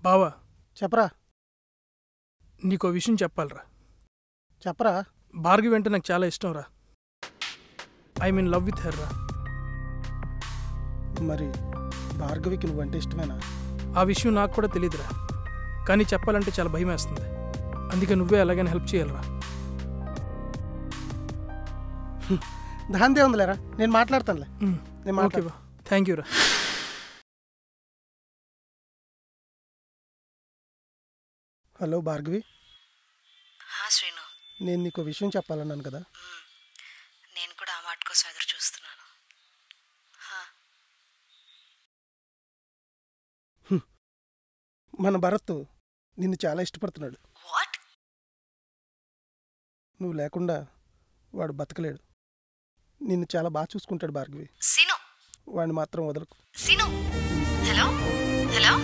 బావా చెప్పరా నీకో విషయం చెప్పాలరా. చెప్పరా భార్గవి అంటే నాకు చాలా ఇష్టం రా. I mean love with her రా. మరి భార్గవికి నువ్వంటే ఇష్టమేనా? ఆ విషయం నాకు కూడా తెలియదురా, కానీ చెప్పాలంటే చాలా భయం వేస్తుంది. అందుకే నువ్వే ఎలాగైనా హెల్ప్ చేయాలరా. దాందే ఉందిలేరా, నేను మాట్లాడతానులే. ఓకే బా, థ్యాంక్ యూ రా. హలో భార్గవి. శ్రీను, నేను నీకు విషయం చెప్పాలన్నాను కదా. నేను కూడా ఆ మాట కోసం ఎదురు చూస్తున్నాను. మన భరత్ నిన్ను చాలా ఇష్టపడుతున్నాడు. వాట్? నువ్వు లేకుండా వాడు బతకలేడు. నిన్ను చాలా బాగా చూసుకుంటాడు భార్గవి. సీను, వాడిని మాత్రం వదలకు. సీను. Hello hello.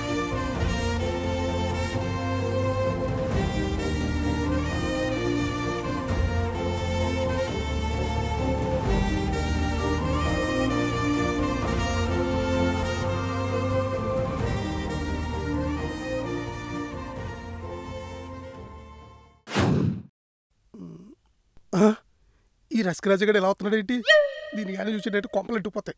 ఈ రసకరాజగడ ఎలా అవుతున్నాడు ఏంటి? దీని కానీ చూసేటట్టు కొంపలు ఎట్టుకుపోతాయి.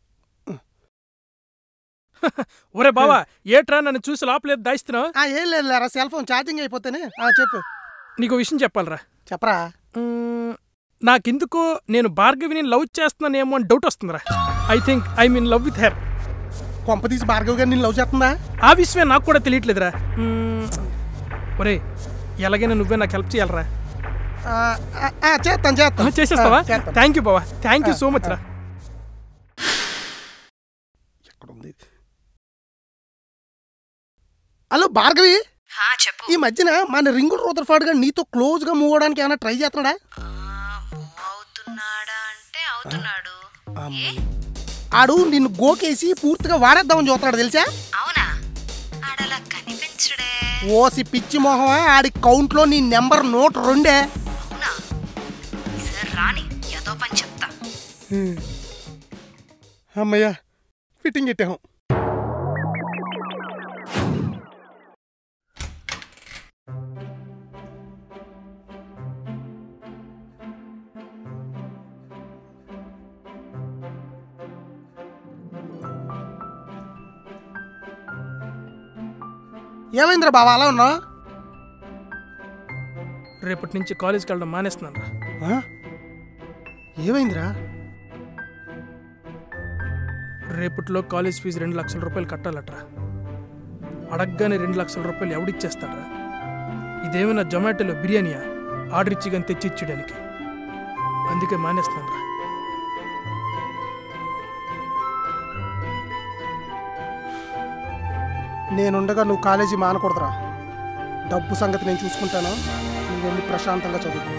ఒరే బావా, ఏట్రా నన్ను చూసి లోపలేదు దాయిస్తున్నావు? ఏం లేదు లేరా, సెల్ ఫోన్ ఛార్జింగ్ అయిపోతేనే. చెప్పు. నీకు విషయం చెప్పాలరా. చెప్పరా. నాకెందుకో నేను భార్గవిని లవ్ చేస్తున్నానేమో అని డౌట్ వస్తుందిరా. I mean love with her. కొంపతీసి భార్గవి గారు నేను లవ్ చేస్తుందా? ఆ విషయమే నాకు కూడా తెలియట్లేదురా. ఒరే, ఎలాగైనా నువ్వే నాకు హెల్ప్ చేయాలరా. చేస్తాను. చేసేస్తావా? థ్యాంక్ యూ బావా, థ్యాంక్ యూ సో మచ్ రా. ఎక్కడుంది? హలో భార్గవి, చెప్పు. ఈ మధ్యన మన రింగుల్ రూదర్ఫర్డ్ గారు నీతో క్లోజ్ గా మూవ్ అవడానికి ఏమైనా ట్రై చేస్తున్నాడా? అవుతున్నాడా అంటే అవుతున్నాడు. ఆడు నిన్ను గోకేసి పూర్తిగా వాడేద్దామని చూస్తున్నాడు తెలుసా? అవునా? ఆడలా కనిపించడే. ఓసి పిచ్చి మొహమా, ఆడి కౌంట్ లో నీ నెంబర్ 102. అవునా? ఈసారి రాని ఏదో పని చెప్తా. అమ్మయ్యా, ఫిట్టింగ్ పెట్టాం. ఏమైందిరా బావా అలా ఉన్నా? రేపటి నుంచి కాలేజ్కి వెళ్ళడం మానేస్తున్నాను రా. ఏమైందిరా? రేపట్లో కాలేజ్ ఫీజు 2 లక్షల రూపాయలు కట్టాలట్రా. అడగగానే 2 లక్షల రూపాయలు ఎవడిచ్చేస్తాడ్రా? ఇదేమైనా జొమాటోలో బిర్యానీయా ఆర్డర్ ఇచ్చి కానీ తెచ్చిచ్చడానికి? అందుకే మానేస్తున్నాను రా. నేనుండగా నువ్వు కాలేజీ మానకూడదురా. డబ్బు సంగతి నేను చూసుకుంటాను, నువ్వు వెళ్ళి ప్రశాంతంగా చదువుకో.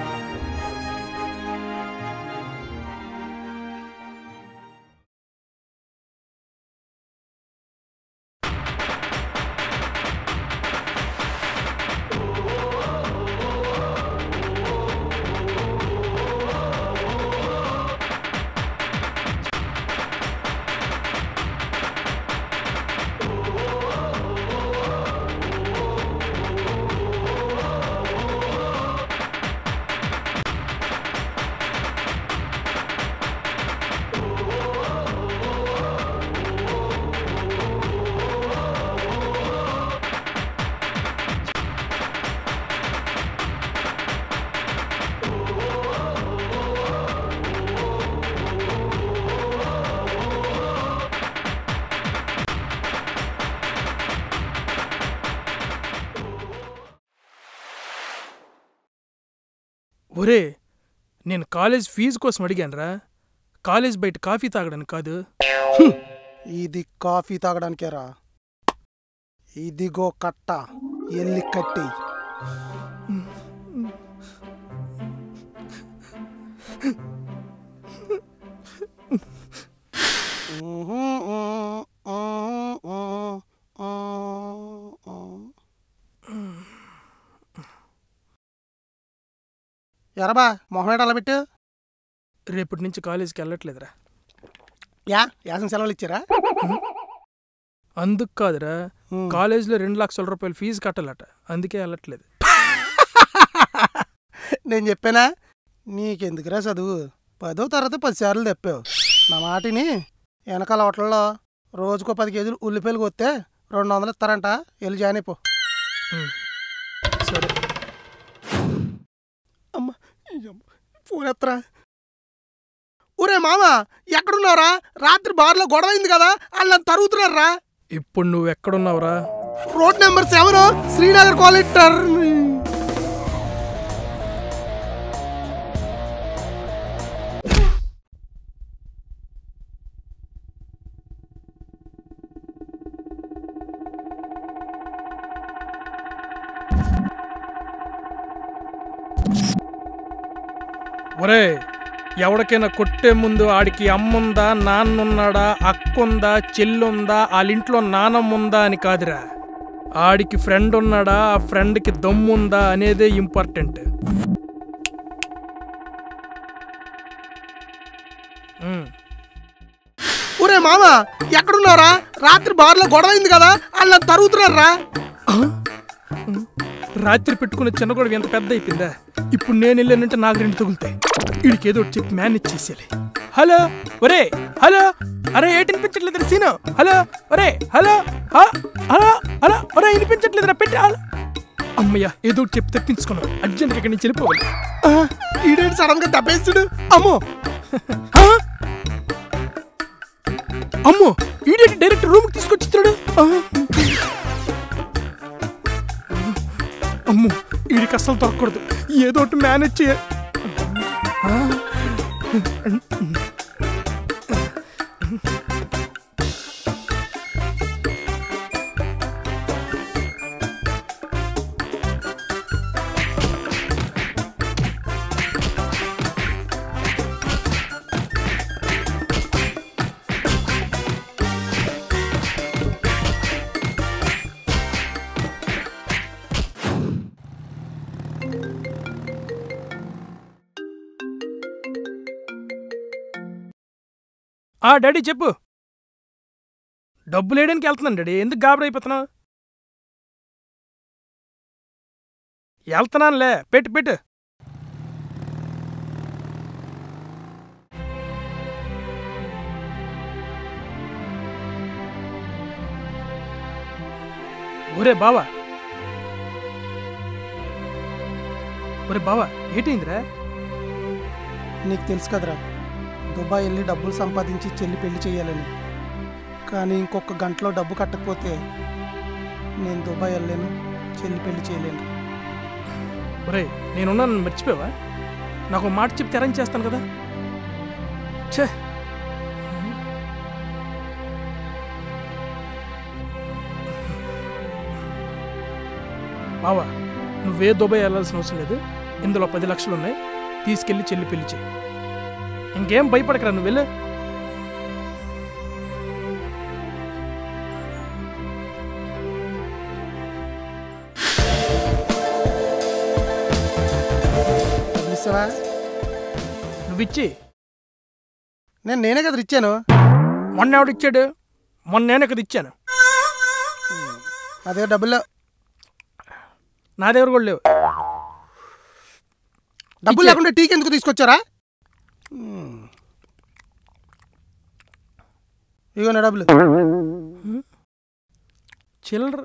ఒరే, నేను కాలేజ్ ఫీజు కోసం అడిగానురా, కాలేజ్ బయట కాఫీ తాగడానికి కాదు. ఇది కాఫీ తాగడానికేరా. ఇదిగో కట్ట, ఎల్లి కట్టి. ఎరబా మొహమేట అలా పెట్టు. రేపటి నుంచి కాలేజీకి వెళ్ళట్లేదురా. యాసం సెలవులు ఇచ్చారా? అందుకు కాదురా, కాలేజీలో 2 లక్షల రూపాయలు ఫీజు కట్టాలట, అందుకే వెళ్ళట్లేదు. నేను చెప్పానా నీకెందుకురా చదువు, 10వ తరగతి 10 సార్లు తెప్పావు. నా మాటిని వెనకాల హోటల్లో రోజుకో 10 కేజీలు ఉల్లిపాయలు కొత్తే 200 ఇస్తారంట, వెళ్ళి జాయిన్ అయిపో. సరే. అమ్మ ఫోన్ ఎత్తరా. ఊరే మామ ఎక్కడున్నావురా? రాత్రి బార్లో గొడవ అయింది కదా, వాళ్ళు నన్ను తరుగుతున్నారా. ఇప్పుడు నువ్వు ఎక్కడున్నావురా? Road number 7 Srinagar college turn. ఒరే, ఎవరికైనా కొట్టే ముందు ఆడికి అమ్ముందా, నాన్నున్నాడా, అక్కుందా, చెల్లుందా, వాళ్ళింట్లో నానమ్ముందా అని కాదురా, ఆడికి ఫ్రెండ్ ఉన్నాడా, ఆ ఫ్రెండ్కి దమ్ముందా అనేదే ఇంపార్టెంట్. ఊరే మామ ఎక్కడున్నారా? రాత్రి బార్లో గొడవ అయింది కదా, వాళ్ళు నన్ను తరుగుతున్నారా. రాత్రి పెట్టుకున్న చిన్న గొడవ ఎంత పెద్ద అయిపోయిందా? ఇప్పుడు నేను వెళ్ళానంటే నాకు 2 తగులుతాయి. వీడికి ఏదో ఒకటి చెప్పి మేనేజ్ చేసేయాలి. హలో ఒరే, హలో, అరే ఏటి వినిపించట్లేదు సీను, హలో ఒరే, హలో హలో హలో ఒరే వినిపించట్లేదురా, పెట్టి. అమ్మయ్య, ఏదో ఒకటి చెప్పి తెప్పించుకున్నాను, అర్జెంట్గా ఇక్కడి నుంచి వెళ్ళిపోవాలి. ఈడేంటి సడన్ గా దెబ్బేస్తుడు? అమ్మో అమ్మో, ఈడేంటి డైరెక్ట్ రూమ్కి తీసుకొచ్చిస్తున్నాడు. అమ్మో, వీడికి అస్సలు దొరకకూడదు, ఏదో ఒకటి మేనేజ్ చేయ. డాడీ చెప్పు. డబ్బులు వేయడానికి వెళ్తున్నాను డాడీ, ఎందుకు గాబరా అయిపోతున్నావు? వెళ్తున్నానులే, పెట్టు పెట్టు. ఒరే బావా, ఒరే బావా, ఏటైందిరా? నీకు తెలుసు కదరా, దుబాయ్ వెళ్ళి డబ్బులు సంపాదించి చెల్లి పెళ్లి చేయాలని. కానీ ఇంకొక గంటలో డబ్బు కట్టకపోతే నేను దుబాయ్ వెళ్ళలేను, చెల్లి పెళ్లి చేయలేను. ఒరే, నేనున్నాను మర్చిపోయావా? నాకు మాట చెప్తే అరేంజ్ చేస్తాను కదా. ఛే, బావా, నువ్వే దుబాయ్ వెళ్ళాల్సిన అవసరం లేదు. ఇందులో 10 లక్షలు ఉన్నాయి, తీసుకెళ్ళి చెల్లి పెళ్లి చేయి. ఇంకేం భయపడకరా, నువ్వు వెళ్ళు. నువ్విచ్చి. నేనే కదా ఇచ్చాను. మొన్న ఎవడిచ్చాడు? మొన్న నేనే కదా ఇచ్చాను. అదే డబ్బులు నా దగ్గర కూడా లేవు. డబ్బులు లేకుండా టీకి ఎందుకు తీసుకొచ్చారా? ఇగో నా డబ్బులు. చిల్లర.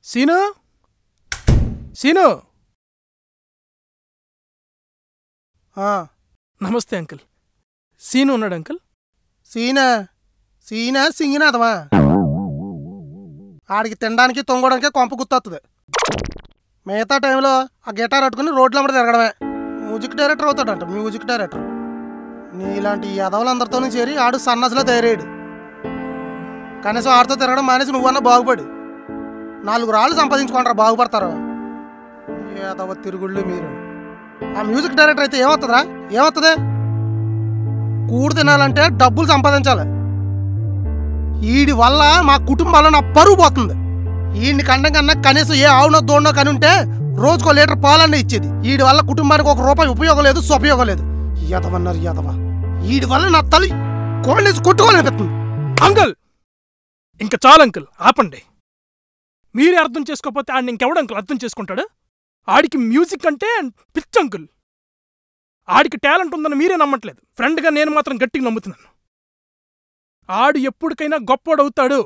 సీను, సీను. నమస్తే అంకుల్. సీను ఉన్నాడు అంకుల్? సీనా? సీనా సింగినాథమా? ఆడికి తినడానికి తొంగడానికే కొంప గుర్తొస్తుంది. మిగతా టైంలో ఆ గిటార్ పట్టుకుని రోడ్ల మీద తిరగడమే. మ్యూజిక్ డైరెక్టర్ అవుతాడంట, మ్యూజిక్ డైరెక్టర్. నీలాంటి యదవులందరితోనూ చేరి ఆడు సన్నసులో తయారయ్యాడు. కనీసం ఆడితో తిరగడం మానేసి నువ్వన్నా బాగుపడి 4 రాళ్ళు సంపాదించుకుంటారా, బాగుపడతారు. యదవ తిరుగుళ్ళు మీరు. ఆ మ్యూజిక్ డైరెక్టర్ అయితే ఏమవుతుందిరా? ఏమవుతుంది? కూడు తినాలంటే డబ్బులు సంపాదించాలి. వీడి వల్ల మా కుటుంబాల్లో నా పరువు పోతుంది. వీడిని కండం కన్నా కనీసం ఏ ఆవునో దోడనో కని ఉంటే రోజుకో లీటర్ పాలన్నీ ఇచ్చేది. వీడి వల్ల కుటుంబానికి ₹1 ఉపయోగం లేదు, ఉపయోగం లేదు. ఎదవన్నారు ఎదవ. వీడి వల్ల నా తల్లి కోళ్ళేసి కొట్టుకోవాలనిపిస్తుంది. అంకుల్ ఇంకా చాలు అంకుల్, ఆపండి. మీరే అర్థం చేసుకోకపోతే ఆడిని ఇంకెవడు అంకుల్ అర్థం చేసుకుంటాడు? ఆడికి మ్యూజిక్ అంటే పిచ్చి అంకుల్. ఆడికి టాలెంట్ ఉందని మీరే నమ్మట్లేదు. ఫ్రెండ్గా నేను మాత్రం గట్టిగా నమ్ముతున్నాను. ఆడు ఎప్పటికైనా గొప్పోడవుతాడు.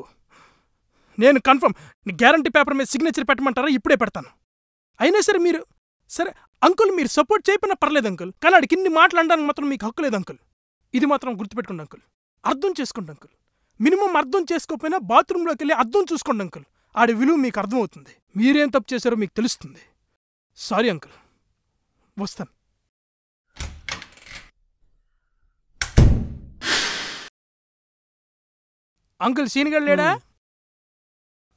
నేను కన్ఫర్మ్. గ్యారంటీ పేపర్ మీద సిగ్నేచర్ పెట్టమంటారా? ఇప్పుడే పెడతాను. అయినా సరే మీరు సరే అంకుల్, మీరు సపోర్ట్ చేయకపోయినా పర్లేదు అంకుల్, కానీ ఆడికి ఇన్ని మాట్లాడడానికి మాత్రం మీకు హక్కు లేదు అంకుల్. ఇది మాత్రం గుర్తుపెట్టుకోండి అంకుల్. అర్థం చేసుకోండి అంకుల్. మినిమం అర్థం చేసుకోకపోయినా బాత్రూంలోకి వెళ్ళి అర్థం చూసుకోండి అంకుల్. ఆడి విలువ మీకు అర్థమవుతుంది. మీరేం తప్పు చేశారో మీకు తెలుస్తుంది. సారీ అంకుల్, వస్తాను. అంకుల్ సీనిగాడు లేడా?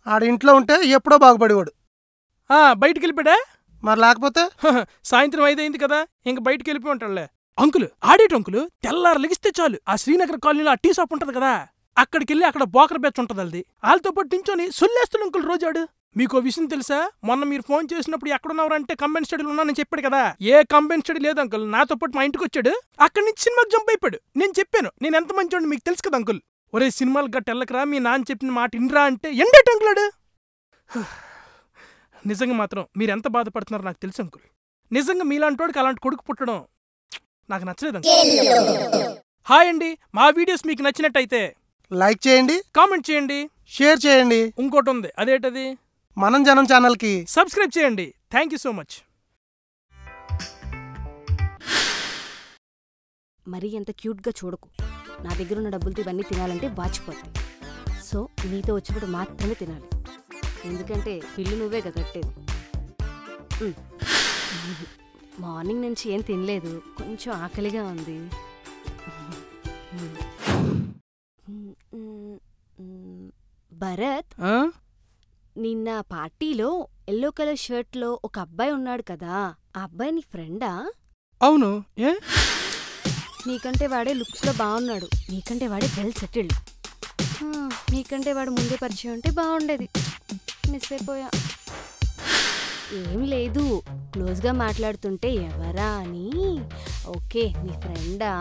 ఆడి ఇంట్లో ఉంటే ఎప్పుడో బాగుపడేవాడు. బయటికి వెళ్ళిపోయాడా? మరి లేకపోతే సాయంత్రం 5 అయింది కదా, ఇంక బయటికి వెళ్ళిపోయి ఉంటాడులే. అంకుల్ ఆడేటి అంకుల్, తెల్లారు లెగిస్తే చాలు ఆ శ్రీనగర్ కాలనీలో ఆ టీ షాప్ ఉంటది కదా, అక్కడికి వెళ్ళి అక్కడ బోకర్ బ్యాచ్ ఉంటది. అది వాళ్ళతో పాటు నించొని సొల్లేస్తాడు అంకుల్ రోజాడు. మీకు విషయం తెలుసా? మొన్న మీరు ఫోన్ చేసినప్పుడు ఎక్కడున్నారంటే కంబైన్ స్టడీలో ఉన్నానని చెప్పాడు కదా. ఏ కంబైన్ స్టడీ లేదు అంకుల్, నాతో పాటు మా ఇంటికి వచ్చాడు. అక్కడి నుంచి సినిమాకి జంప్ అయిపోయాడు. నేను చెప్పాను నేను ఎంత మంచోండి మీకు తెలుసు కదా అంకుల్. ఒరే సినిమాలు గట్ట వెళ్ళకరా, మీ నాన్న చెప్పిన మాట ఇన్రా అంటే ఎండేట అంకులాడు. నిజంగా మాత్రం మీరెంత బాధపడుతున్నారో నాకు తెలుసు అంకుల్. నిజంగా మీలాంటోడికి అలాంటి కొడుకు పుట్టడం నాకు నచ్చలేదు అంకుల్. హాయ్ అండి, మా వీడియోస్ మీకు నచ్చినట్టయితే లైక్ చేయండి, కామెంట్ చేయండి, షేర్ చేయండి. ఇంకోటి ఉంది, అదేటది? మనం జనం ఛానల్కి సబ్స్క్రైబ్ చేయండి. Thank you so much. మరీ ఎంత క్యూట్గా చూడకు. నా దగ్గరున్న డబ్బులతో ఇవన్నీ తినాలంటే వాచిపోతాయి. సో నీతో వచ్చినప్పుడు మాత్రమే తినాలి, ఎందుకంటే బిల్లు నువ్వే కదా కట్టేది. మార్నింగ్ నుంచి ఏం తినలేదు, కొంచెం ఆకలిగా ఉంది. భరత్, నిన్న పార్టీలో ఎల్లో కలర్ షర్ట్లో ఒక అబ్బాయి ఉన్నాడు కదా, ఆ అబ్బాయి నీ ఫ్రెండా? అవును. ఏ? నీకంటే వాడే లుక్స్లో బాగున్నాడు, నీకంటే వాడే వెల్ సెటిల్డ్. నీకంటే వాడు ముందే పరిచయం ఉంటే బాగుండేది, మిస్ అయిపోయా. ఏం లేదు, క్లోజ్గా మాట్లాడుతుంటే ఎవరా అని. ఓకే, నీ ఫ్రెండా?